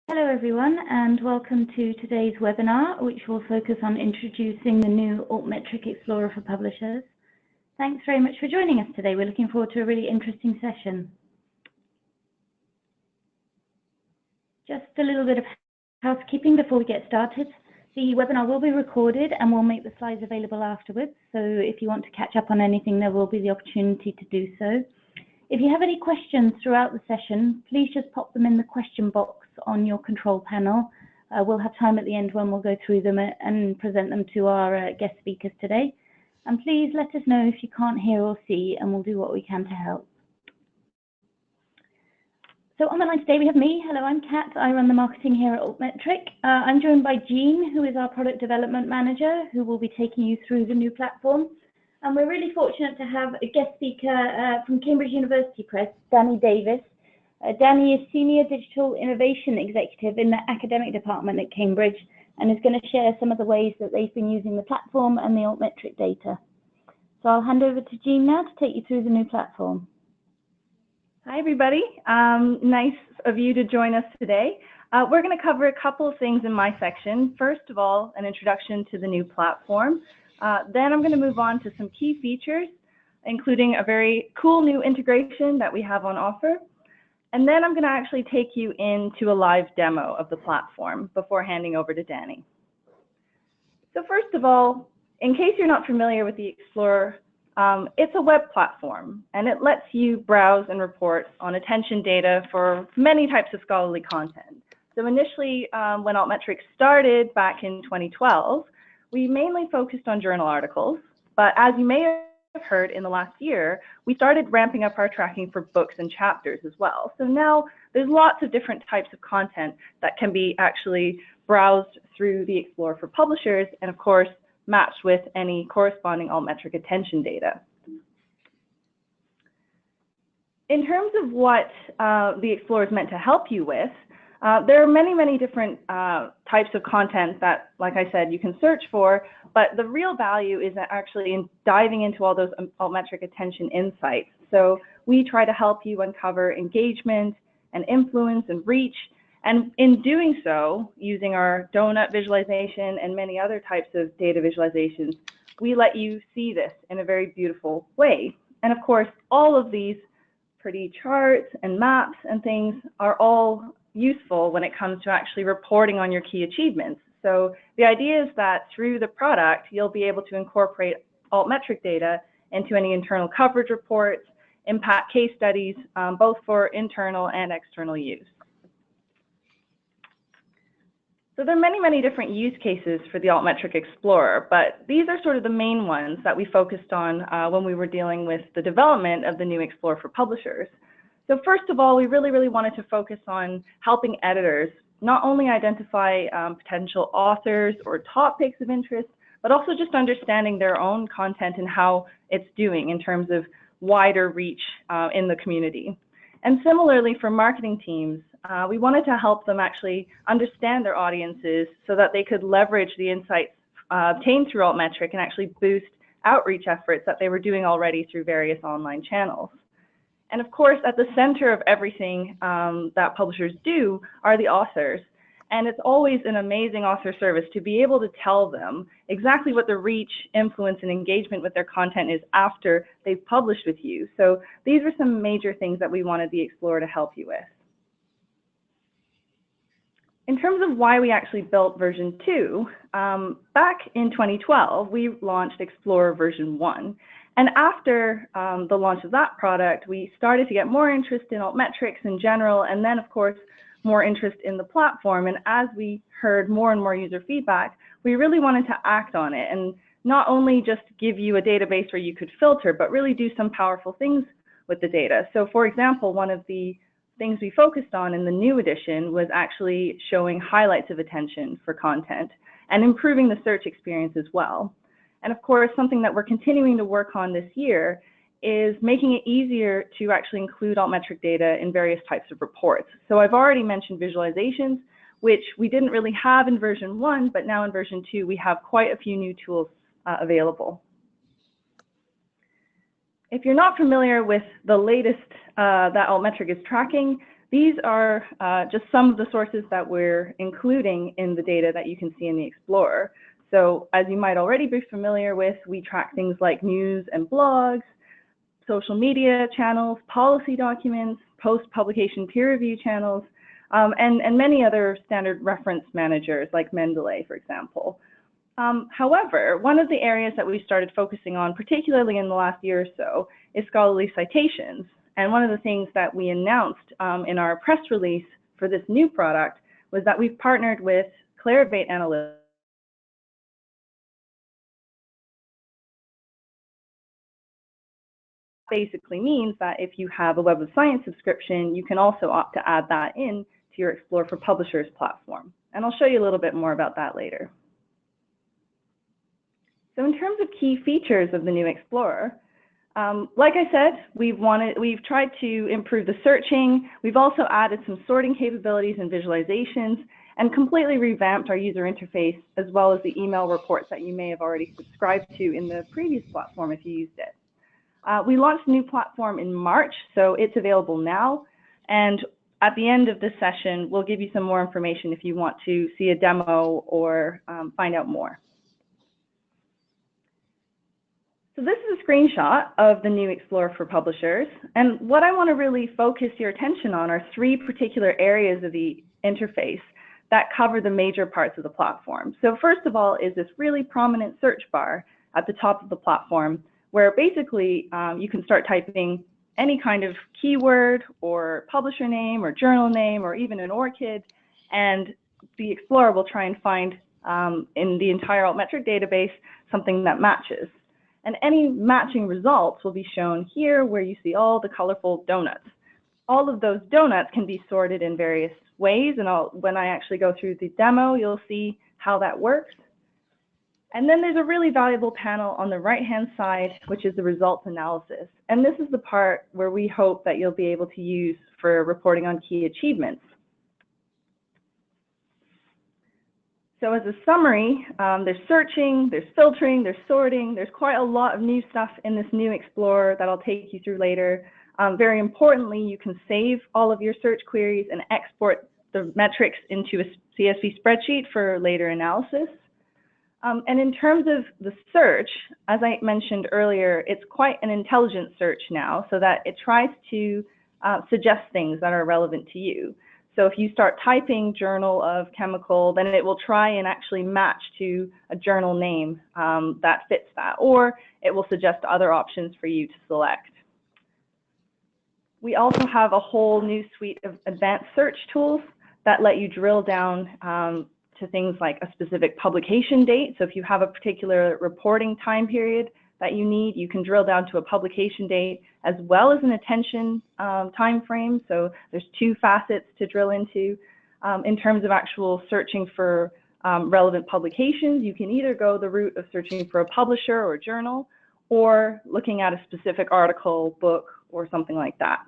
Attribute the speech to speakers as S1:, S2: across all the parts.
S1: Hello everyone, and welcome to today's webinar, which will focus on introducing the new Altmetric Explorer for publishers. Thanks very much for joining us today. We're looking forward to a really interesting session. Just a little bit of housekeeping before we get started. The webinar will be recorded and we'll make the slides available afterwards. So if you want to catch up on anything, there will be the opportunity to do so. If you have any questions throughout the session, please just pop them in the question box on your control panel. We'll have time at the end when we'll go through them and present them to our guest speakers today. And please let us know if you can't hear or see, and we'll do what we can to help. So on the line today we have me. Hello, I'm Kat. I run the marketing here at Altmetric. I'm joined by Jean, who is our product development manager, who will be taking you through the new platform. And we're really fortunate to have a guest speaker from Cambridge University Press, Danny Davies. Danny is Senior Digital Innovation Executive in the Academic Department at Cambridge and is going to share some of the ways that they've been using the platform and the Altmetric data. So I'll hand over to Jean now to take you through the new platform.
S2: Hi, everybody. Nice of you to join us today. We're going to cover a couple of things in my section. First of all, an introduction to the new platform. Then I'm going to move on to some key features, including a very cool new integration that we have on offer. And then I'm going to actually take you into a live demo of the platform before handing over to Danny. So first of all, in case you're not familiar with the Explorer, it's a web platform, and it lets you browse and report on attention data for many types of scholarly content. So initially, when Altmetric started back in 2012, we mainly focused on journal articles, but as you may have heard in the last year, we started ramping up our tracking for books and chapters as well. So now there's lots of different types of content that can be actually browsed through the Explorer for publishers, and of course, matched with any corresponding Altmetric attention data. In terms of what the Explorer is meant to help you with, there are many different types of content that, like I said, you can search for, but the real value is actually in diving into all those Altmetric attention insights. So we try to help you uncover engagement and influence and reach, and in doing so, using our donut visualization and many other types of data visualizations, we let you see this in a very beautiful way. And of course, all of these pretty charts and maps and things are all useful when it comes to actually reporting on your key achievements. So the idea is that through the product, you'll be able to incorporate Altmetric data into any internal coverage reports, impact case studies, both for internal and external use. So there are many different use cases for the Altmetric Explorer, but these are sort of the main ones that we focused on when we were dealing with the development of the new Explorer for publishers. So first of all, we really wanted to focus on helping editors not only identify potential authors or topics of interest, but also just understanding their own content and how it's doing in terms of wider reach in the community. And similarly for marketing teams, we wanted to help them actually understand their audiences so that they could leverage the insights obtained through Altmetric and actually boost outreach efforts that they were doing already through various online channels. And of course, at the center of everything that publishers do are the authors. And it's always an amazing author service to be able to tell them exactly what the reach, influence, and engagement with their content is after they've published with you. So these were some major things that we wanted the Explorer to help you with. In terms of why we actually built version 2, back in 2012, we launched Explorer version 1. And after the launch of that product, we started to get more interest in Altmetrics in general, and then, of course, more interest in the platform. And as we heard more and more user feedback, we really wanted to act on it and not only just give you a database where you could filter, but really do some powerful things with the data. So, for example, one of the things we focused on in the new edition was actually showing highlights of attention for content and improving the search experience as well. And of course, something that we're continuing to work on this year is making it easier to actually include Altmetric data in various types of reports. So I've already mentioned visualizations, which we didn't really have in version 1, but now in version 2, we have quite a few new tools available. If you're not familiar with the latest that Altmetric is tracking, These are just some of the sources that we're including in the data that you can see in the Explorer. So as you might already be familiar with, we track things like news and blogs, social media channels, policy documents, post-publication peer review channels, and many other standard reference managers like Mendeley, for example. However, one of the areas that we started focusing on, particularly in the last year or so, is scholarly citations. And one of the things that we announced in our press release for this new product was that we've partnered with Clarivate Analytics. Basically means that if you have a Web of Science subscription, you can also opt to add that in to your Explore for Publishers platform. And I'll show you a little bit more about that later. So in terms of key features of the new Explorer, like I said, we've tried to improve the searching. We've also added some sorting capabilities and visualizations and completely revamped our user interface, as well as the email reports that you may have already subscribed to in the previous platform if you used it. We launched a new platform in March, so it's available now. And at the end of this session, we'll give you some more information if you want to see a demo or find out more. So this is a screenshot of the new Explorer for Publishers. And what I want to really focus your attention on are three particular areas of the interface that cover the major parts of the platform. So first of all is this really prominent search bar at the top of the platform, where basically you can start typing any kind of keyword or publisher name or journal name or even an ORCID, and the Explorer will try and find in the entire Altmetric database something that matches. And any matching results will be shown here, where you see all the colorful donuts. All of those donuts can be sorted in various ways, and when I actually go through the demo, you'll see how that works. And then there's a really valuable panel on the right-hand side, which is the results analysis. And this is the part where we hope that you'll be able to use for reporting on key achievements. So as a summary, there's searching, there's filtering, there's sorting. There's quite a lot of new stuff in this new Explorer that I'll take you through later. Very importantly, you can save all of your search queries and export the metrics into a CSV spreadsheet for later analysis. And in terms of the search, as I mentioned earlier, it's quite an intelligent search now, so that it tries to suggest things that are relevant to you. So if you start typing Journal of Chemical, then it will try and actually match to a journal name that fits that, or it will suggest other options for you to select. We also have a whole new suite of advanced search tools that let you drill down to things like a specific publication date. So if you have a particular reporting time period that you need, you can drill down to a publication date as well as an attention time frame. So there's two facets to drill into. In terms of actual searching for relevant publications, you can either go the route of searching for a publisher or a journal, or looking at a specific article, book, or something like that.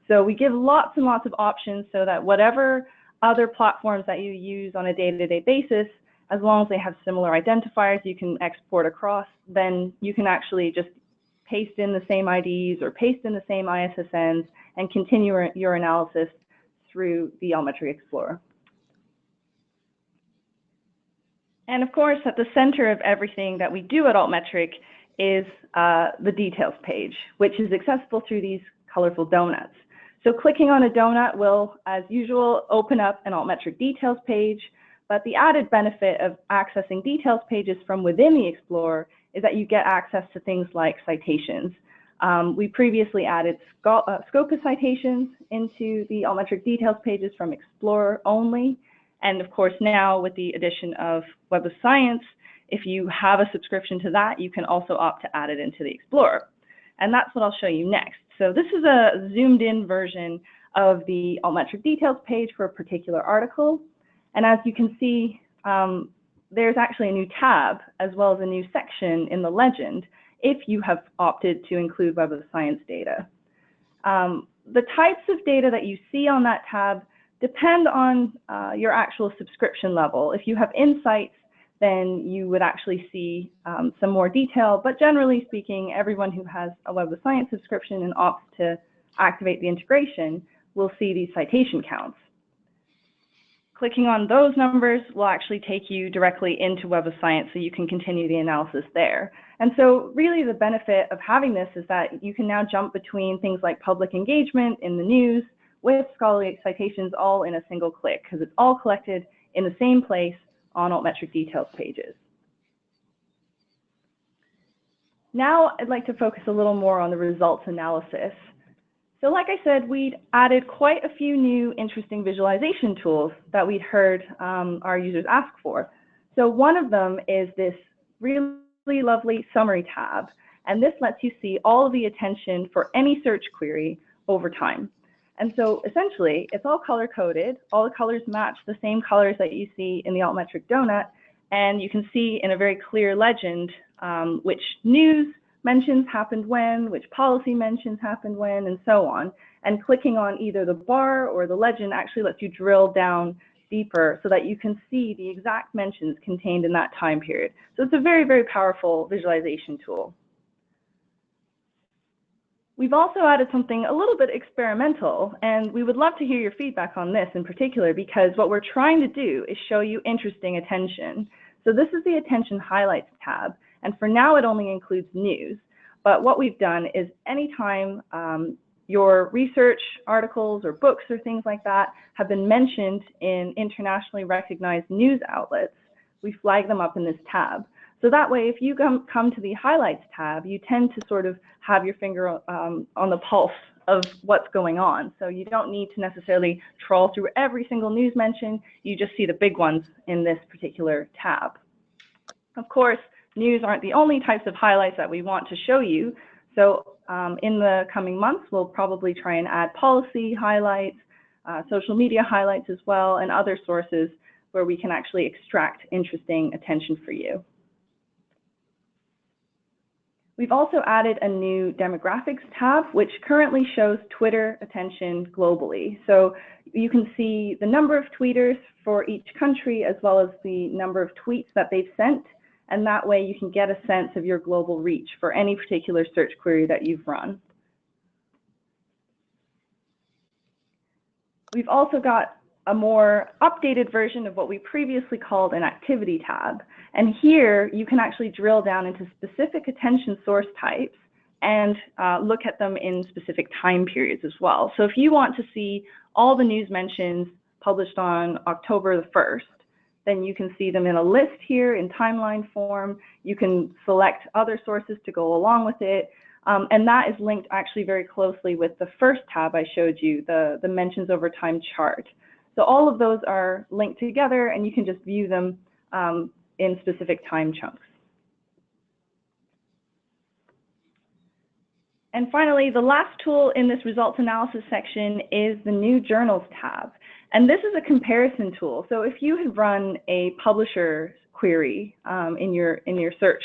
S2: So we give lots and lots of options so that whatever other platforms that you use on a day-to-day basis, as long as they have similar identifiers you can export across, then you can actually just paste in the same IDs or paste in the same ISSNs and continue your analysis through the Altmetric Explorer. And of course, at the center of everything that we do at Altmetric is the details page, which is accessible through these colorful donuts. So clicking on a donut will, as usual, open up an Altmetric details page. But the added benefit of accessing details pages from within the Explorer is that you get access to things like citations. We previously added Scopus citations into the Altmetric details pages from Explorer only. And of course, now with the addition of Web of Science, if you have a subscription to that, you can also opt to add it into the Explorer. And that's what I'll show you next. So this is a zoomed in version of the Altmetric details page for a particular article. And as you can see, there's actually a new tab as well as a new section in the legend if you have opted to include Web of Science data. The types of data that you see on that tab depend on your actual subscription level. If you have insights, then you would actually see some more detail. But generally speaking, everyone who has a Web of Science subscription and opts to activate the integration we'll see these citation counts. Clicking on those numbers will actually take you directly into Web of Science, so you can continue the analysis there. And so really the benefit of having this is that you can now jump between things like public engagement in the news with scholarly citations all in a single click, because it's all collected in the same place on Altmetric details pages. Now I'd like to focus a little more on the results analysis. So like I said, we'd added quite a few new interesting visualization tools that we'd heard our users ask for. So one of them is this really lovely summary tab, and this lets you see all of the attention for any search query over time. And so essentially, it's all color-coded. All the colors match the same colors that you see in the Altmetric donut, and you can see in a very clear legend which news mentions happened when, which policy mentions happened when, and so on. And clicking on either the bar or the legend actually lets you drill down deeper so that you can see the exact mentions contained in that time period. So it's a very, very powerful visualization tool. We've also added something a little bit experimental, and we would love to hear your feedback on this in particular, because what we're trying to do is show you interesting attention. So this is the Attention Highlights tab, and for now it only includes news. But what we've done is anytime your research articles or books or things like that have been mentioned in internationally recognized news outlets, we flag them up in this tab. So that way, if you come to the Highlights tab, you tend to sort of have your finger on the pulse of what's going on. So you don't need to necessarily trawl through every single news mention. You just see the big ones in this particular tab. Of course, news aren't the only types of highlights that we want to show you. So in the coming months, we'll probably try and add policy highlights, social media highlights as well, and other sources where we can actually extract interesting attention for you. We've also added a new demographics tab, which currently shows Twitter attention globally. So you can see the number of tweeters for each country, as well as the number of tweets that they've sent. And that way you can get a sense of your global reach for any particular search query that you've run. We've also got a more updated version of what we previously called an activity tab. And here you can actually drill down into specific attention source types and look at them in specific time periods as well. So if you want to see all the news mentions published on October the 1st, then you can see them in a list here in timeline form. You can select other sources to go along with it. And that is linked actually very closely with the first tab I showed you, the mentions over time chart. So all of those are linked together, and you can just view them in specific time chunks. And finally, the last tool in this results analysis section is the new journals tab. And this is a comparison tool. So if you had run a publisher query in your search,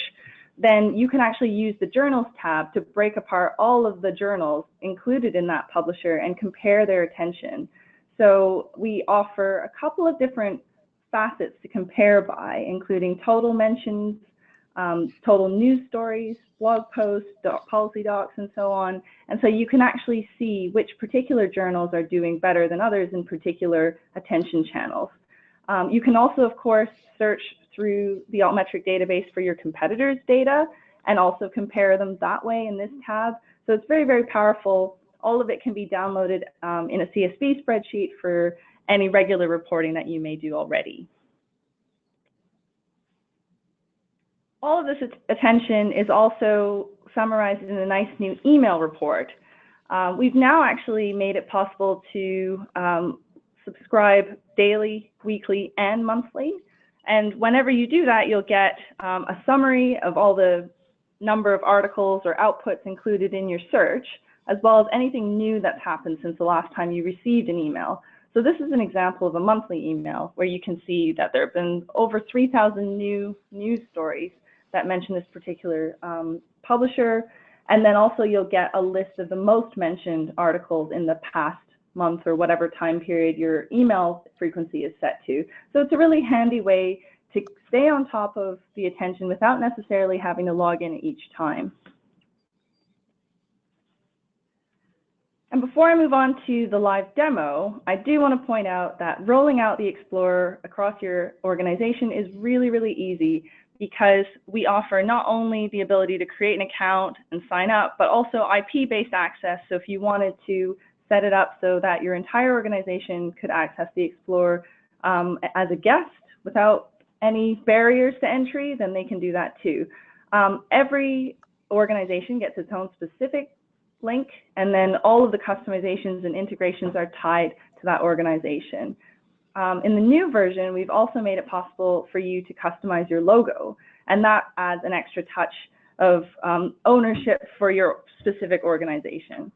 S2: then you can actually use the journals tab to break apart all of the journals included in that publisher and compare their attention. So we offer a couple of different facets to compare by, including total mentions, total news stories, blog posts, policy docs, and so on. And so you can actually see which particular journals are doing better than others in particular attention channels. You can also, of course, search through the Altmetric database for your competitors' data and also compare them that way in this tab. So it's very, very powerful. All of it can be downloaded in a CSV spreadsheet for any regular reporting that you may do already. All of this attention is also summarized in a nice new email report. We've now actually made it possible to subscribe daily, weekly, and monthly. And whenever you do that, you'll get a summary of all the number of articles or outputs included in your search, as well as anything new that's happened since the last time you received an email. So this is an example of a monthly email where you can see that there have been over 3,000 new news stories that mention this particular publisher. And then also you'll get a list of the most mentioned articles in the past month or whatever time period your email frequency is set to. So it's a really handy way to stay on top of the attention without necessarily having to log in each time. And before I move on to the live demo, I do want to point out that rolling out the Explorer across your organization is really, really easy because we offer not only the ability to create an account and sign up, but also IP-based access. So if you wanted to set it up so that your entire organization could access the Explorer as a guest without any barriers to entry, then they can do that too. Every organization gets its own specific link, and then all of the customizations and integrations are tied to that organization. In the new version, we've also made it possible for you to customize your logo, and that adds an extra touch of ownership for your specific organization.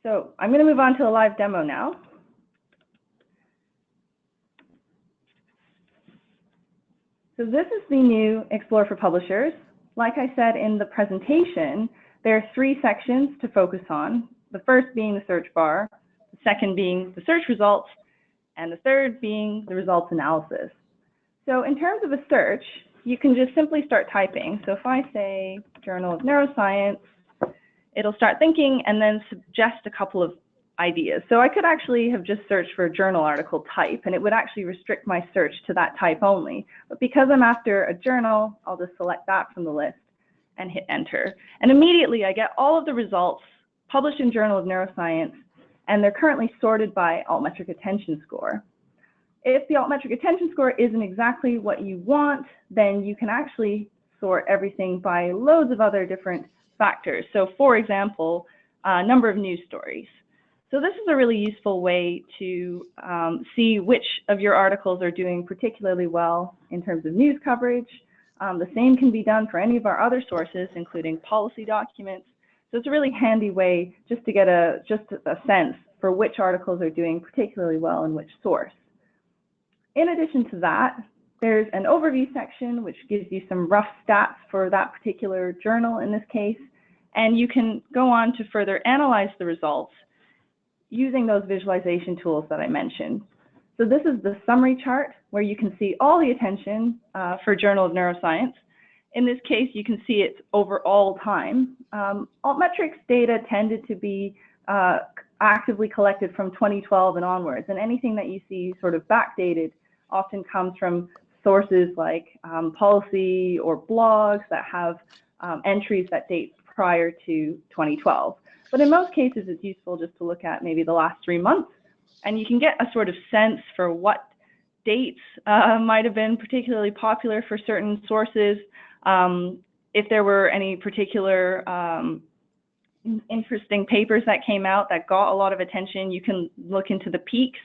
S2: So I'm going to move on to a live demo now. So this is the new Explorer for Publishers. Like I said in the presentation, there are 3 sections to focus on. The first being the search bar, the second being the search results, and the third being the results analysis. So in terms of a search, you can just simply start typing. So if I say Journal of Neuroscience, it'll start thinking and then suggest a couple of ideas. So I could actually have just searched for a journal article type, and it would actually restrict my search to that type only. But because I'm after a journal, I'll just select that from the list and hit enter. And immediately I get all of the results published in Journal of Neuroscience, and they're currently sorted by Altmetric attention score. If the Altmetric attention score isn't exactly what you want, then you can actually sort everything by loads of other different factors. So for example, number of news stories. So this is a really useful way to see which of your articles are doing particularly well in terms of news coverage. The same can be done for any of our other sources, including policy documents. So it's a really handy way just to get a sense for which articles are doing particularly well in which source. In addition to that, there's an overview section which gives you some rough stats for that particular journal in this case, and you can go on to further analyze the results using those visualization tools that I mentioned. So this is the summary chart where you can see all the attention for Journal of Neuroscience. In this case, you can see it over all time. Altmetric's data tended to be actively collected from 2012 and onwards, and anything that you see sort of backdated often comes from sources like policy or blogs that have entries that date prior to 2012. But in most cases, it's useful just to look at maybe the last 3 months, and you can get a sort of sense for what dates might have been particularly popular for certain sources. If there were any particular interesting papers that came out that got a lot of attention, you can look into the peaks.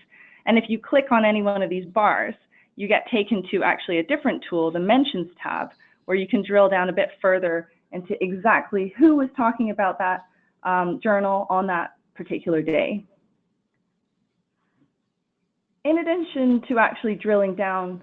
S2: And if you click on any one of these bars, you get taken to actually a different tool, the Mentions tab, where you can drill down a bit further into exactly who was talking about that journal on that particular day. In addition to actually drilling down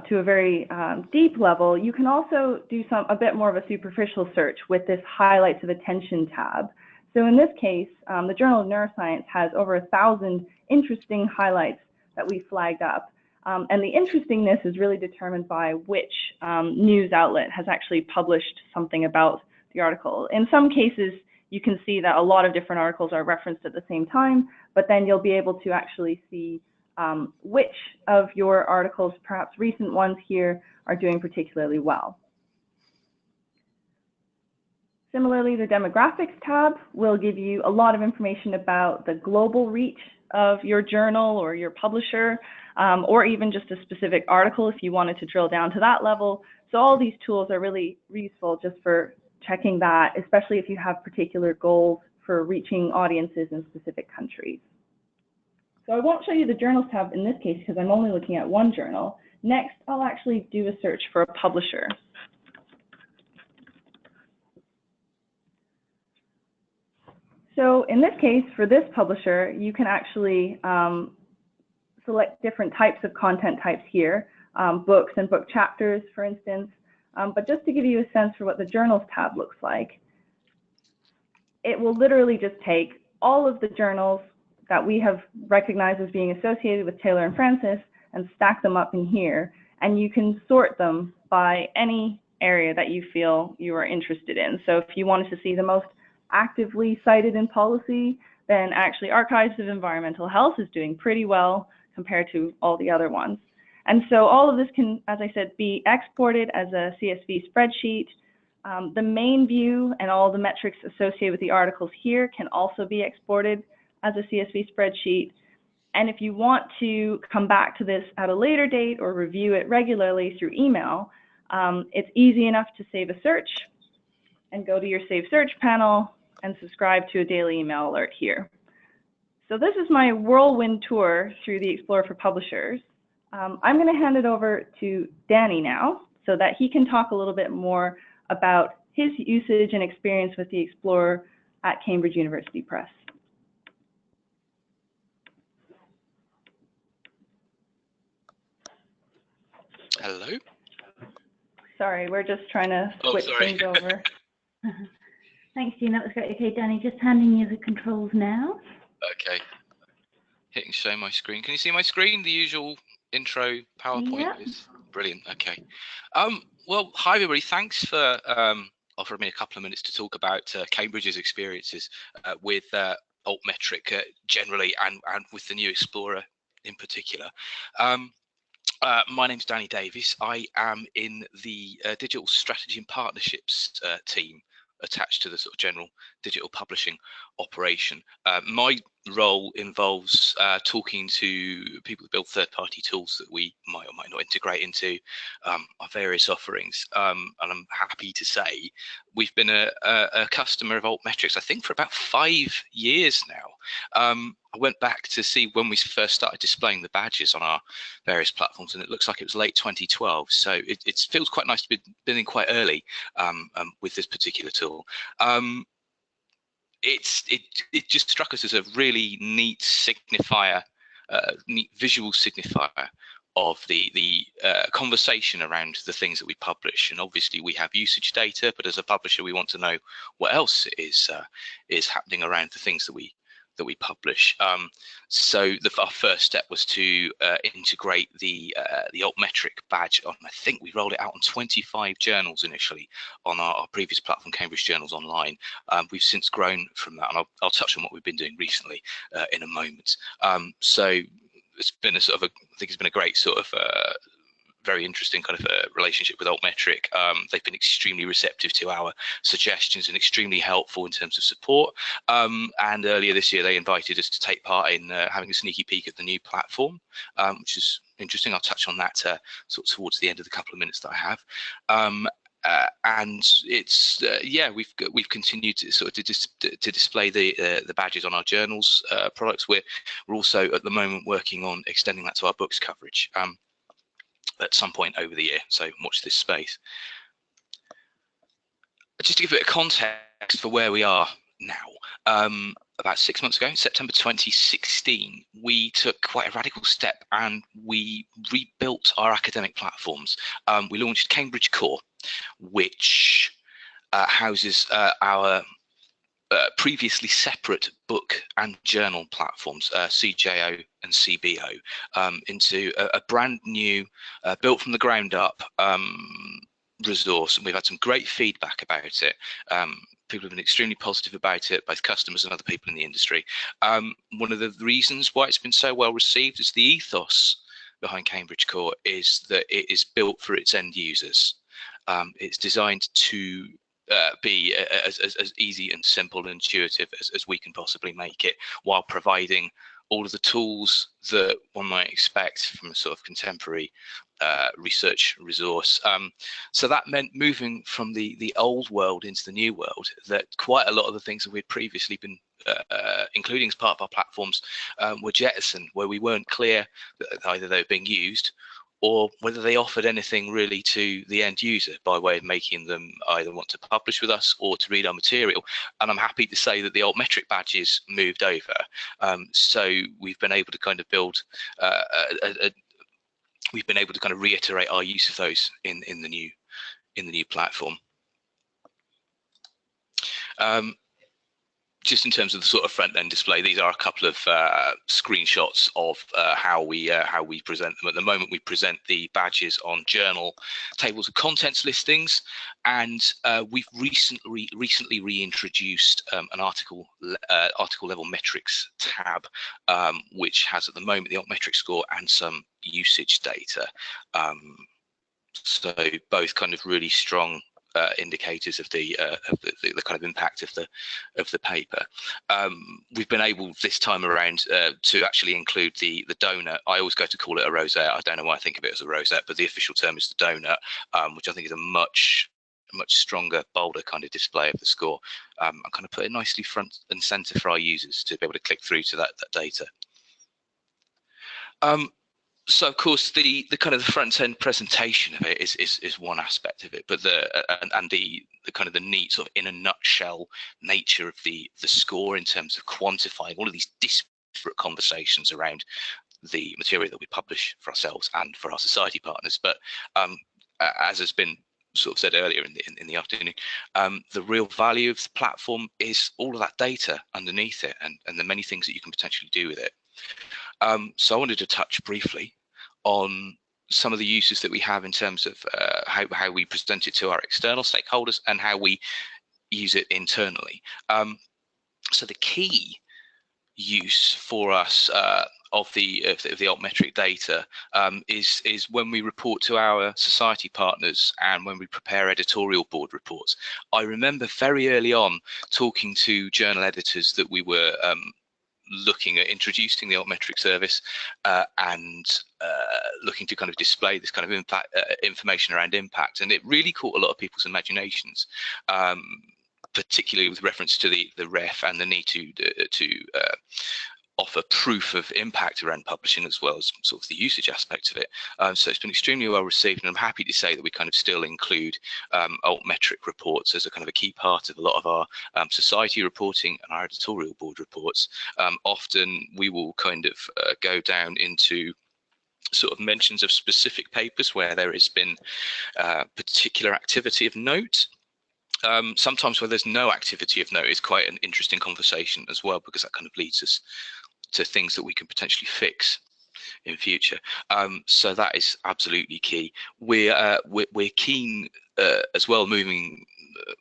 S2: to a very deep level, you can also do a bit more of a superficial search with this Highlights of Attention tab. So in this case, the Journal of Neuroscience has over 1,000 interesting highlights that we flagged up. And the interestingness is really determined by which news outlet has actually published something about the article. In some cases, you can see that a lot of different articles are referenced at the same time, but then you'll be able to actually see which of your articles, perhaps recent ones here, are doing particularly well. Similarly, the Demographics tab will give you a lot of information about the global reach of your journal or your publisher, or even just a specific article if you wanted to drill down to that level. So all these tools are really useful just for checking that, especially if you have particular goals for reaching audiences in specific countries. So I won't show you the Journals tab in this case because I'm only looking at one journal. Next, I'll actually do a search for a publisher. So in this case, for this publisher, you can actually select different types of content types here, books and book chapters, for instance. But just to give you a sense for what the Journals tab looks like, it will literally just take all of the journals that we have recognized as being associated with Taylor and Francis and stack them up in here. And you can sort them by any area that you feel you are interested in. So if you wanted to see the most actively cited in policy, then actually Archives of Environmental Health is doing pretty well compared to all the other ones. And so all of this can, as I said, be exported as a CSV spreadsheet. The main view and all the metrics associated with the articles here can also be exported as a CSV spreadsheet. And if you want to come back to this at a later date or review it regularly through email, it's easy enough to save a search and go to your Save Search panel and subscribe to a daily email alert here. So this is my whirlwind tour through the Explorer for Publishers. I'm going to hand it over to Danny now so that he can talk a little bit more about his usage and experience with the Explorer at Cambridge University Press.
S3: Hello.
S2: Sorry, we're just trying to switch things over.
S1: Thanks, Jean. That was great. Okay, Danny, just handing you the controls now.
S3: Okay. Hitting show my screen. Can you see my screen? The usual intro PowerPoint.
S1: Yep.
S3: Is brilliant. Okay. Well, hi everybody. Thanks for offering me a couple of minutes to talk about Cambridge's experiences with Altmetric generally, and with the new Explorer in particular. My name's Danny Davies. I am in the digital strategy and partnerships team attached to the sort of general digital publishing operation. My role involves talking to people who build third-party tools that we might or might not integrate into our various offerings. And I'm happy to say we've been a customer of Altmetrics, I think, for about 5 years now. I went back to see when we first started displaying the badges on our various platforms, and it looks like it was late 2012. So it feels quite nice to be been in quite early with this particular tool. It just struck us as a really neat signifier, neat visual signifier of the conversation around the things that we publish. And obviously we have usage data, but as a publisher we want to know what else is happening around the things that we publish. So our first step was to integrate the Altmetric badge on. I think we rolled it out on 25 journals initially on our previous platform, Cambridge Journals Online. We've since grown from that, and I'll touch on what we've been doing recently in a moment. So it's been a sort of I think it's been a great sort of very interesting kind of relationship with Altmetric. They've been extremely receptive to our suggestions and extremely helpful in terms of support. And earlier this year, they invited us to take part in having a sneaky peek at the new platform, which is interesting. I'll touch on that sort of towards the end of the couple of minutes that I have. And it's yeah, we've continued to sort of to display the badges on our journals products. We're also at the moment working on extending that to our books coverage at some point over the year, so watch this space. Just to give a bit of context for where we are now, about 6 months ago, September 2016, we took quite a radical step and we rebuilt our academic platforms. We launched Cambridge Core, which houses our previously separate book and journal platforms, CJO and CBO, into a brand new, built from the ground up resource. And we've had some great feedback about it. People have been extremely positive about it, both customers and other people in the industry. One of the reasons why it's been so well received is the ethos behind Cambridge Core is that it is built for its end users. It's designed to be as easy and simple and intuitive as we can possibly make it, while providing all of the tools that one might expect from a sort of contemporary research resource. So that meant moving from the old world into the new world, that quite a lot of the things that we'd previously been including as part of our platforms were jettisoned, where we weren't clear that either they were being used or whether they offered anything really to the end user by way of making them either want to publish with us or to read our material. And I'm happy to say that the Altmetric badges moved over. So we've been able to kind of build, we've been able to kind of reiterate our use of those in the new platform. just in terms of the sort of front end display, these are a couple of screenshots of how we present them. At the moment, we present the badges on journal tables of contents listings, and we've recently reintroduced an article level metrics tab, which has at the moment the Altmetric score and some usage data. So both kind of really strong indicators of the kind of impact of the paper. We've been able this time around to actually include the donut. I always go to call it a rosette. I don't know why I think of it as a rosette, but the official term is the donut, which I think is a much stronger, bolder kind of display of the score, and kind of put it nicely front and center for our users to be able to click through to that data. So of course the kind of the front end presentation of it is one aspect of it, but the kind of the neat sort of in a nutshell nature of the score in terms of quantifying all of these disparate conversations around the material that we publish for ourselves and for our society partners. But as has been sort of said earlier in the afternoon, the real value of the platform is all of that data underneath it and the many things that you can potentially do with it. So I wanted to touch briefly on some of the uses that we have in terms of how we present it to our external stakeholders and how we use it internally. So the key use for us of the Altmetric data is when we report to our society partners and when we prepare editorial board reports. I remember very early on talking to journal editors that we were looking at introducing the Altmetric service and looking to kind of display this kind of information around impact, and it really caught a lot of people's imaginations, particularly with reference to the ref and the need to offer proof of impact around publishing, as well as sort of the usage aspect of it. So it's been extremely well received, and I'm happy to say that we kind of still include Altmetric reports as a kind of a key part of a lot of our society reporting and our editorial board reports. Often we will kind of go down into sort of mentions of specific papers where there has been particular activity of note. Sometimes where there's no activity of note is quite an interesting conversation as well, because that kind of leads us to things that we can potentially fix in future. So that is absolutely key. We're keen as well, moving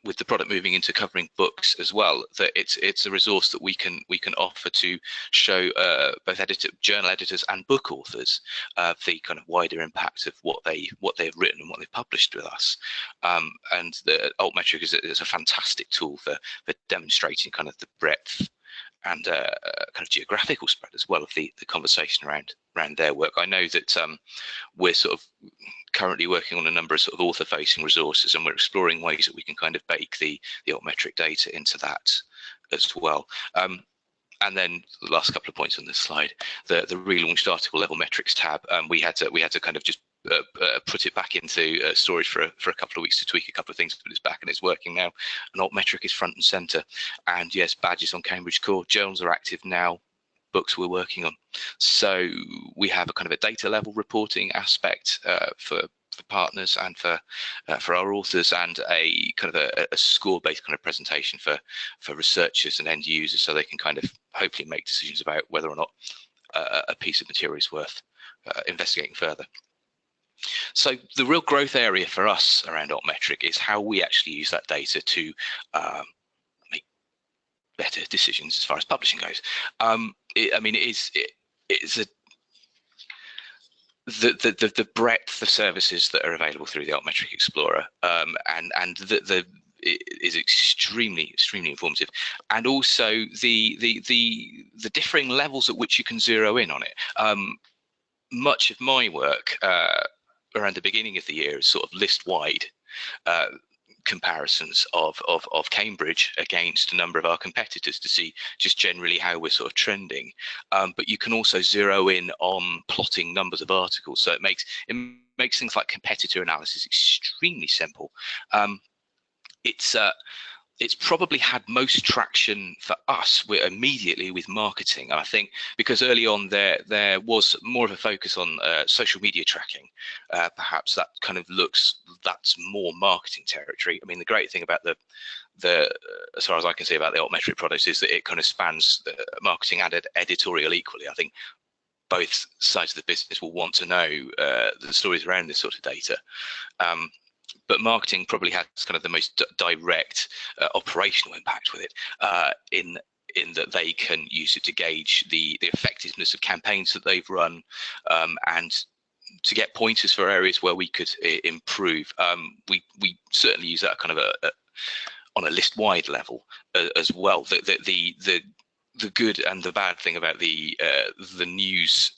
S3: with the product moving into covering books as well, that it's a resource that we can offer to show both journal editors and book authors the kind of wider impact of what they've written and what they've published with us. And the Altmetric is a fantastic tool for demonstrating kind of the breadth and kind of geographical spread as well of the conversation around their work. I know that we're sort of currently working on a number of sort of author-facing resources, and we're exploring ways that we can kind of bake the Altmetric data into that as well. And then the last couple of points on this slide, the relaunched article level metrics tab, we had to kind of just put it back into storage for a couple of weeks to tweak a couple of things, but it's back and it's working now. And Altmetric is front and center. And yes, badges on Cambridge Core, journals are active now, books we're working on. So we have a kind of a data level reporting aspect for partners and for our authors, and a kind of a score-based kind of presentation for researchers and end users, so they can kind of hopefully make decisions about whether or not a piece of material is worth investigating further. So the real growth area for us around Altmetric is how we actually use that data to make better decisions as far as publishing goes. The breadth of services that are available through the Altmetric Explorer, and it is extremely informative, and also the differing levels at which you can zero in on it. Much of my work around the beginning of the year is sort of list-wide comparisons of Cambridge against a number of our competitors to see just generally how we're sort of trending. But you can also zero in on plotting numbers of articles, so it makes things like competitor analysis extremely simple. It's it's probably had most traction for us immediately with marketing. And I think because early on there was more of a focus on social media tracking. Perhaps that kind of that's more marketing territory. I mean, the great thing about the as far as I can see about the Altmetric products is that it kind of spans marketing and editorial equally. I think both sides of the business will want to know the stories around this sort of data. But marketing probably has kind of the most direct operational impact with it, in that they can use it to gauge the effectiveness of campaigns that they've run, and to get pointers for areas where we could improve. We certainly use that kind of on a list-wide level as well. The good and the bad thing about the news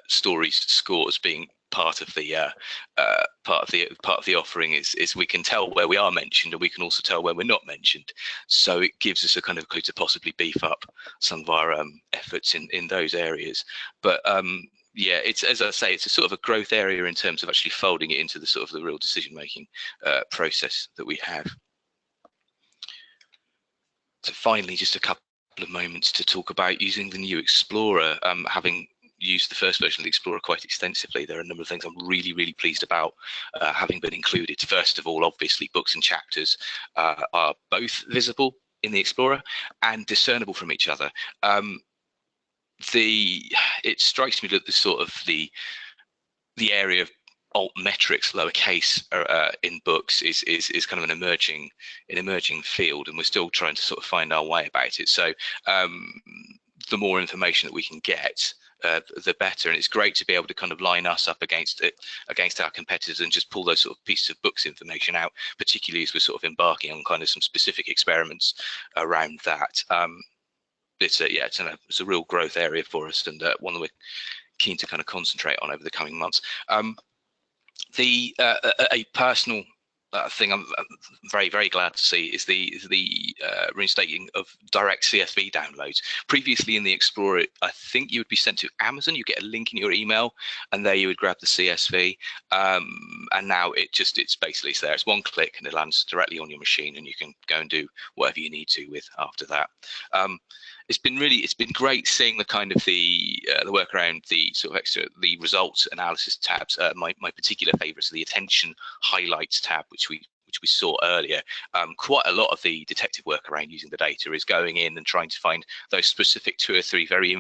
S3: stories scores being part of the offering is we can tell where we are mentioned, and we can also tell where we're not mentioned. So it gives us a kind of clue to possibly beef up some of our efforts in those areas. But yeah, it's, as I say, it's a sort of a growth area in terms of actually folding it into the sort of the real decision-making process that we have. So finally, just a couple of moments to talk about using the new Explorer. Having used the first version of the Explorer quite extensively, there are a number of things I'm really, really pleased about having been included. First of all, obviously, books and chapters are both visible in the Explorer and discernible from each other. It strikes me that the sort of the area of altmetrics, lowercase, in books is kind of an emerging field, and we're still trying to sort of find our way about it. So the more information that we can get, the better. And it's great to be able to kind of line us up against our competitors and just pull those sort of pieces of books information out, particularly as we're sort of embarking on kind of some specific experiments around that. It's a real growth area for us, and one that we're keen to kind of concentrate on over the coming months. A personal thing I'm very, very glad to see is the reinstating of direct CSV downloads. Previously in the Explorer, I think you would be sent to Amazon. You get a link in your email, and there you would grab the CSV. And now it's there. It's one click, and it lands directly on your machine, and you can go and do whatever you need to with after that. It's been great seeing the kind of the work around the sort of the results analysis tabs. My particular favourites are the attention highlights tab, which we saw earlier. Quite a lot of the detective work around using the data is going in and trying to find those specific 2 or 3 very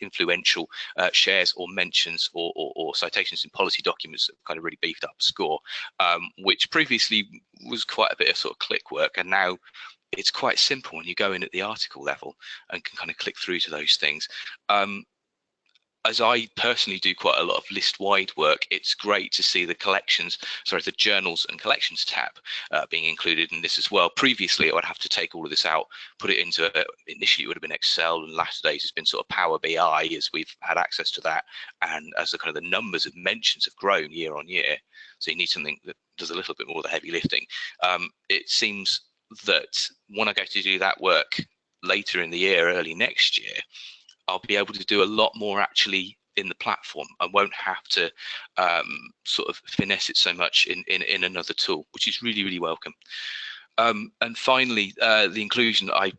S3: influential shares or mentions or citations in policy documents that kind of really beefed up the score, which previously was quite a bit of sort of click work, and now it's quite simple when you go in at the article level and can kind of click through to those things. As I personally do quite a lot of list-wide work, it's great to see the journals and collections tab being included in this as well. Previously, I would have to take all of this out, put it into, initially it would have been Excel, and latter days it's been sort of Power BI as we've had access to that, and as the kind of the numbers of mentions have grown year on year. So you need something that does a little bit more of the heavy lifting. It seems that when I go to do that work later in the year, early next year, I'll be able to do a lot more actually in the platform. I won't have to sort of finesse it so much in another tool, which is really, really welcome. And finally, the inclusion, I've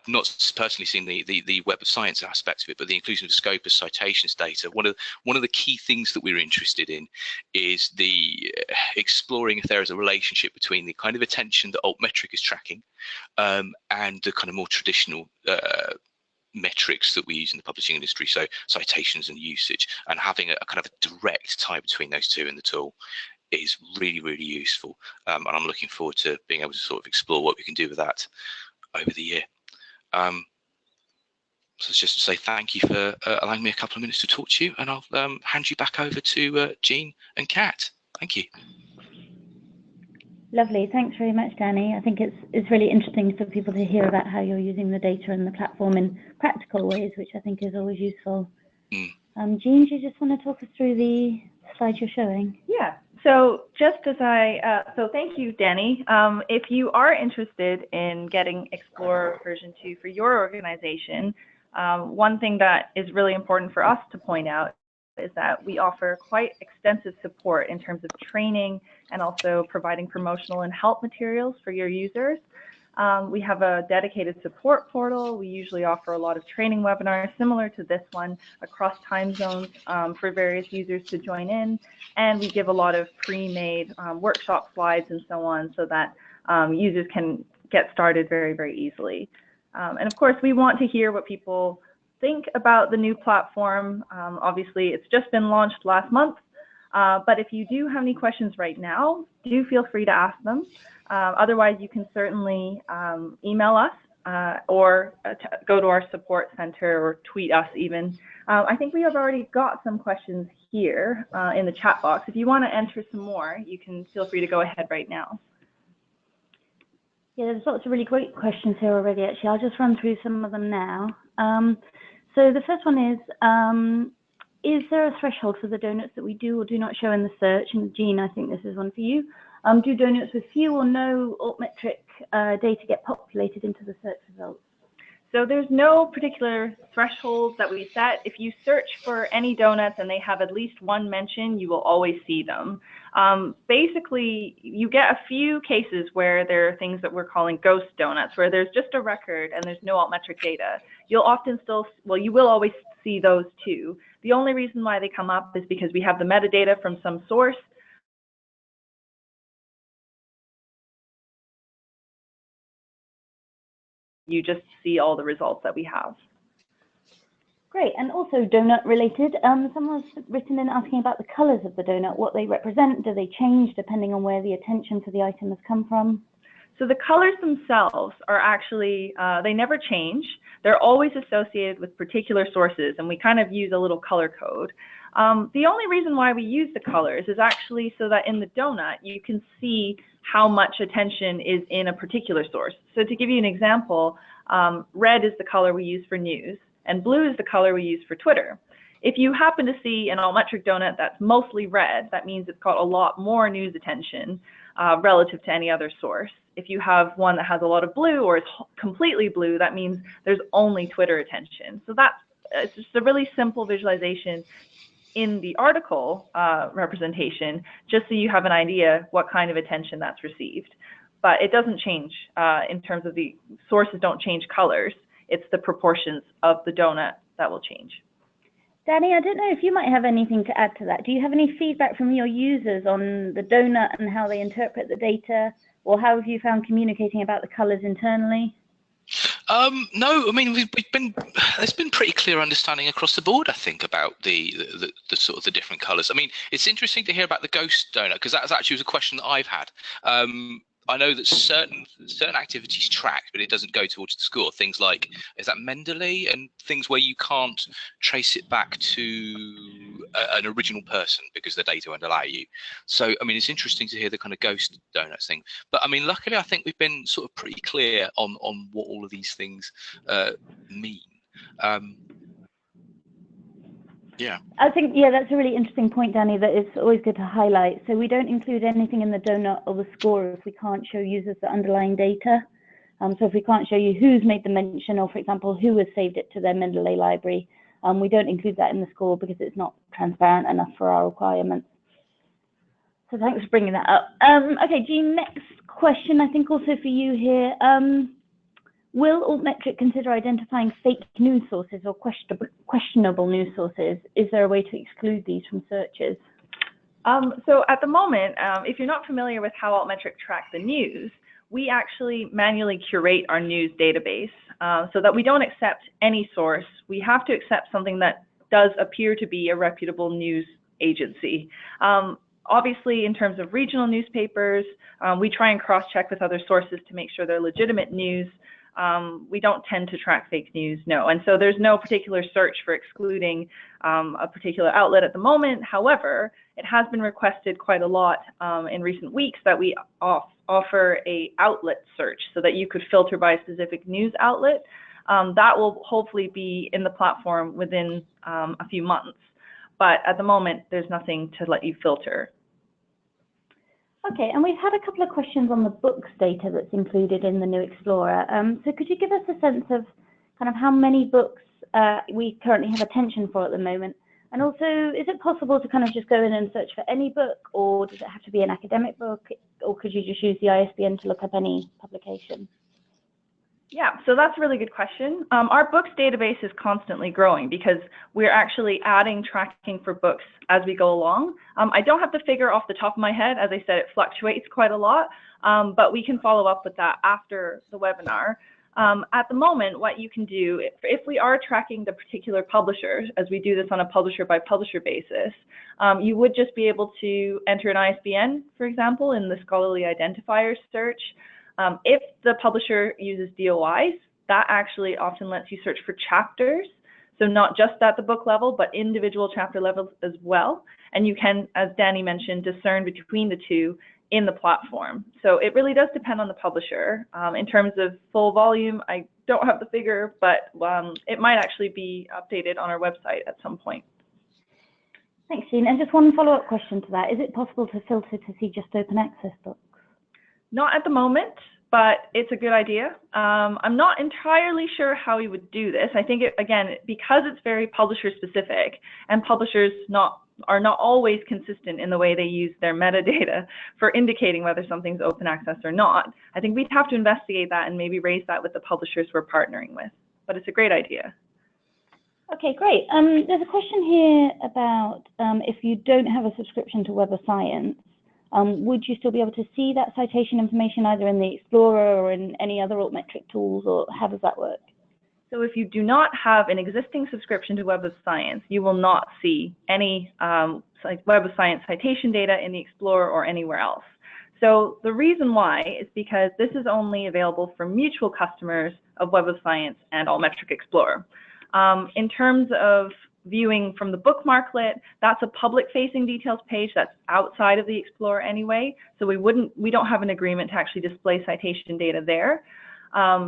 S3: not personally seen the Web of Science aspect of it, but the inclusion of Scopus citations data. One of the key things that we're interested in is the exploring if there is a relationship between the kind of attention that Altmetric is tracking and the kind of more traditional metrics that we use in the publishing industry, so citations and usage, and having a kind of a direct tie between those two in the tool is really, really useful. And I'm looking forward to being able to sort of explore what we can do with that over the year. So it's just to say thank you for allowing me a couple of minutes to talk to you, and I'll hand you back over to Jean and Kat. Thank you.
S1: Lovely, thanks very much, Danny. I think it's really interesting for people to hear about how you're using the data and the platform in practical ways, which I think is always useful. Jean, do you just want to talk us through the slides you're showing?
S2: Yeah. So just as so thank you, Danny. If you are interested in getting Explorer version 2 for your organization, one thing that is really important for us to point out is that we offer quite extensive support in terms of training and also providing promotional and help materials for your users. We have a dedicated support portal. We usually offer a lot of training webinars similar to this one across time zones for various users to join in. And we give a lot of pre-made workshop slides and so on so that users can get started very, very easily. And of course, we want to hear what people think about the new platform. Obviously, it's just been launched last month. But if you do have any questions right now, do feel free to ask them. Otherwise, you can certainly email us or go to our support center or tweet us even. I think we have already got some questions here in the chat box. If you want to enter some more, you can feel free to go ahead right now.
S1: Yeah, there's lots of really great questions here already, actually. I'll just run through some of them now. So the first one is there a threshold for the donuts that we do or do not show in the search? And Jean, I think this is one for you. Do donuts with few or no altmetric data get populated into the search results?
S2: So there's no particular threshold that we set. If you search for any donuts and they have at least one mention, you will always see them. Basically, you get a few cases where there are things that we're calling ghost donuts, where there's just a record and there's no altmetric data. You'll often still, well, you will always see those too. The only reason why they come up is because we have the metadata from some source. You just see all the results that we have.
S1: Great, and also donut related, someone's written in asking about the colors of the donut, what they represent. Do they change depending on where the attention for the item has come from?
S2: So the colors themselves are actually, they never change. They're always associated with particular sources, and we kind of use a little color code. The only reason why we use the colors is actually so that in the donut, you can see how much attention is in a particular source. So to give you an example, red is the color we use for news, and blue is the color we use for Twitter. If you happen to see an altmetric donut that's mostly red, that means it's got a lot more news attention relative to any other source. If you have one that has a lot of blue or is completely blue, that means there's only Twitter attention. So it's just a really simple visualization in the article representation, just so you have an idea what kind of attention that's received. But it doesn't change in terms of the sources don't change colors. It's the proportions of the donut that will change.
S1: Danny, I don't know if you might have anything to add to that. Do you have any feedback from your users on the donut and how they interpret the data, or how have you found communicating about the colors internally?
S3: No, I mean there's been pretty clear understanding across the board, I think, about the sort of the different colours. I mean, it's interesting to hear about the ghost donut, because that actually was a question that I've had. I know that certain activities track, but it doesn't go towards the score. Things like, is that Mendeley, and things where you can't trace it back to an original person because the data won't allow you. So, I mean, it's interesting to hear the kind of ghost donuts thing. But I mean, luckily, I think we've been sort of pretty clear on what all of these things mean. Yeah.
S1: I think, yeah, that's a really interesting point, Danny, that it's always good to highlight. So we don't include anything in the donut or the score if we can't show users the underlying data. So if we can't show you who's made the mention, or for example, who has saved it to their Mendeley library, we don't include that in the score because it's not transparent enough for our requirements. So thanks for bringing that up. Okay, Jean, next question, I think also for you here. Will Altmetric consider identifying fake news sources or questionable news sources? Is there a way to exclude these from searches?
S2: So at the moment, if you're not familiar with how Altmetric tracks the news, we actually manually curate our news database so that we don't accept any source. We have to accept something that does appear to be a reputable news agency. Obviously, in terms of regional newspapers, we try and cross-check with other sources to make sure they're legitimate news. We don't tend to track fake news, no. And so there's no particular search for excluding a particular outlet at the moment. However, it has been requested quite a lot in recent weeks that we offer a outlet search so that you could filter by a specific news outlet. That will hopefully be in the platform within a few months. But at the moment, there's nothing to let you filter.
S1: Okay, and we've had a couple of questions on the books data that's included in the new Explorer. So could you give us a sense of kind of how many books we currently have attention for at the moment? And also, is it possible to kind of just go in and search for any book, or does it have to be an academic book, or could you just use the ISBN to look up any publication?
S2: Yeah, so that's a really good question. Our books database is constantly growing because we're actually adding tracking for books as we go along. I don't have the figure off the top of my head. As I said, it fluctuates quite a lot, but we can follow up with that after the webinar. At the moment, what you can do, if we are tracking the particular publisher, as we do this on a publisher by publisher basis, you would just be able to enter an ISBN, for example, in the scholarly identifier search. If the publisher uses DOIs, that actually often lets you search for chapters. So not just at the book level, but individual chapter levels as well. And you can, as Danny mentioned, discern between the two in the platform. So it really does depend on the publisher. In terms of full volume, I don't have the figure, but it might actually be updated on our website at some point.
S1: Thanks, Jean. And just one follow-up question to that. Is it possible to filter to see just open access books?
S2: Not at the moment, but it's a good idea. I'm not entirely sure how we would do this. I think, again, because it's very publisher specific and publishers are not always consistent in the way they use their metadata for indicating whether something's open access or not. I think we'd have to investigate that and maybe raise that with the publishers we're partnering with, but it's a great idea.
S1: Okay, great. There's a question here about if you don't have a subscription to Web of Science, would you still be able to see that citation information either in the Explorer or in any other Altmetric tools, or how does that work?
S2: So if you do not have an existing subscription to Web of Science, you will not see any Web of Science citation data in the Explorer or anywhere else. So the reason why is because this is only available for mutual customers of Web of Science and Altmetric Explorer. In terms of viewing from the bookmarklet, that's a public-facing details page that's outside of the Explorer anyway, so we don't have an agreement to actually display citation data there.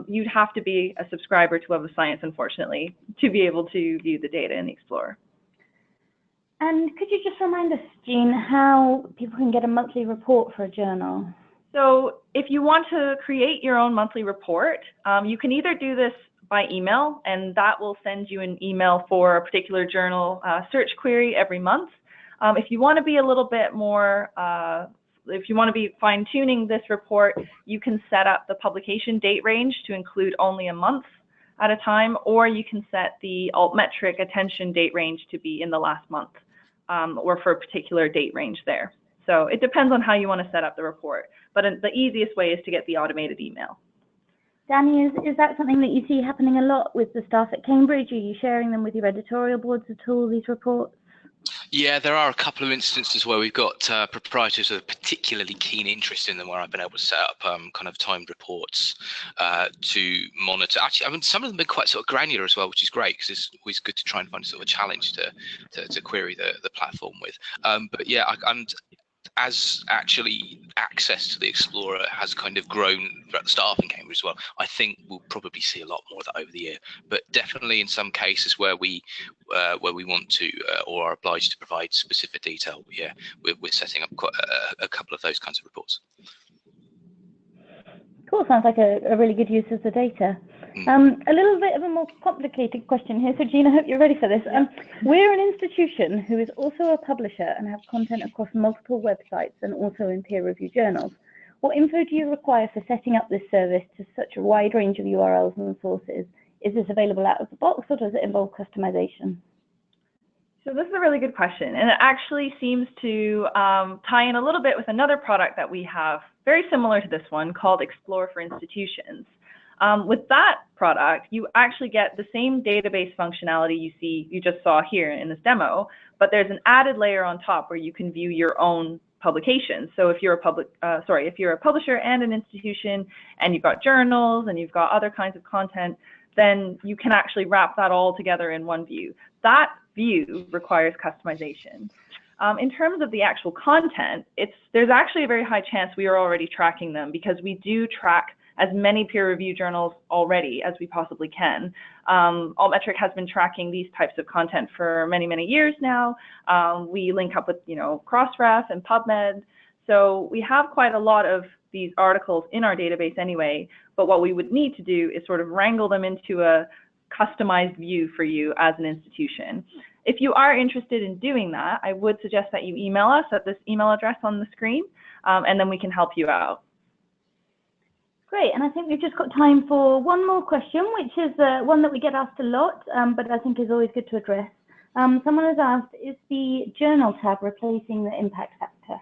S2: You'd have to be a subscriber to Web of Science, unfortunately, to be able to view the data in the Explorer.
S1: And could you just remind us, Jean, how people can get a monthly report for a journal?
S2: So if you want to create your own monthly report, you can either do this by email, and that will send you an email for a particular journal search query every month. If you want to be a little bit more, if you want to be fine-tuning this report, you can set up the publication date range to include only a month at a time, or you can set the Altmetric attention date range to be in the last month, or for a particular date range there. So it depends on how you want to set up the report, but the easiest way is to get the automated email.
S1: Danny, is that something that you see happening a lot with the staff at Cambridge? Are you sharing them with your editorial boards at all, these reports?
S3: Yeah, there are a couple of instances where we've got proprietors with a particularly keen interest in them, where I've been able to set up kind of timed reports to monitor. Actually, I mean, some of them have been quite sort of granular as well, which is great because it's always good to try and find sort of a challenge to query the platform with. But yeah, as actually access to the Explorer has kind of grown throughout the staff in Cambridge as well, I think we'll probably see a lot more of that over the year. But definitely in some cases where we want to or are obliged to provide specific detail, yeah, we're setting up quite a couple of those kinds of reports.
S1: Cool, sounds like a really good use of the data. A little bit of a more complicated question here, so Jean, I hope you're ready for this. We're an institution who is also a publisher and have content across multiple websites and also in peer-reviewed journals. What info do you require for setting up this service to such a wide range of URLs and sources? Is this available out of the box, or does it involve customization?
S2: So this is a really good question, and it actually seems to tie in a little bit with another product that we have, very similar to this one, called Explore for Institutions. With that product, you actually get the same database functionality you just saw here in this demo, but there's an added layer on top where you can view your own publications. So if you're a publisher and an institution, and you've got journals and you've got other kinds of content, then you can actually wrap that all together in one view. That view requires customization. In terms of the actual content, there's actually a very high chance we are already tracking them, because we do track as many peer-reviewed journals already as we possibly can. Altmetric has been tracking these types of content for many, many years now. We link up with, Crossref and PubMed. So we have quite a lot of these articles in our database anyway, but what we would need to do is sort of wrangle them into a customized view for you as an institution. If you are interested in doing that, I would suggest that you email us at this email address on the screen, and then we can help you out.
S1: Great, and I think we've just got time for one more question, which is one that we get asked a lot, but I think is always good to address. Someone has asked, is the journal tab replacing the impact factor?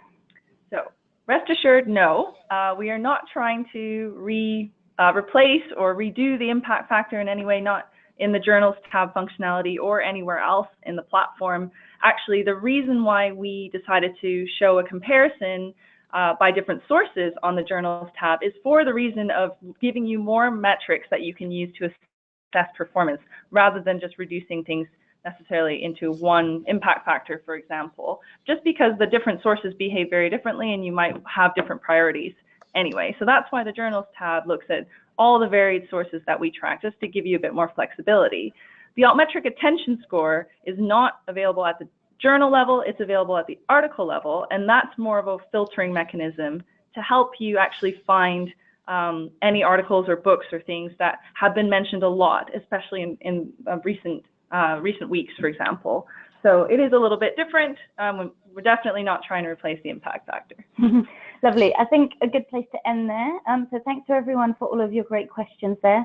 S2: So rest assured, no. We are not trying to replace or redo the impact factor in any way, not in the journals tab functionality or anywhere else in the platform. Actually, the reason why we decided to show a comparison by different sources on the journals tab is for the reason of giving you more metrics that you can use to assess performance, rather than just reducing things necessarily into one impact factor, for example, just because the different sources behave very differently and you might have different priorities anyway. So that's why the journals tab looks at all the varied sources that we track, just to give you a bit more flexibility. The Altmetric attention score is not available at the journal level, it's available at the article level, and that's more of a filtering mechanism to help you actually find any articles or books or things that have been mentioned a lot, especially in recent weeks, for example. So it is a little bit different. We're definitely not trying to replace the impact factor.
S1: Lovely. I think a good place to end there. So thanks to everyone for all of your great questions there.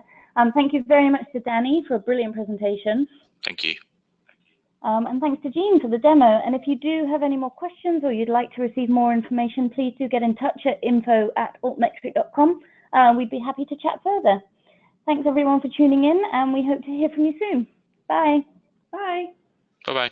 S1: Thank you very much to Danny for a brilliant presentation.
S3: Thank you.
S1: And thanks to Jean for the demo. And if you do have any more questions or you'd like to receive more information, please do get in touch at info@altmetric.com. We'd be happy to chat further. Thanks everyone for tuning in, and we hope to hear from you soon. Bye.
S2: Bye.
S3: Bye-bye.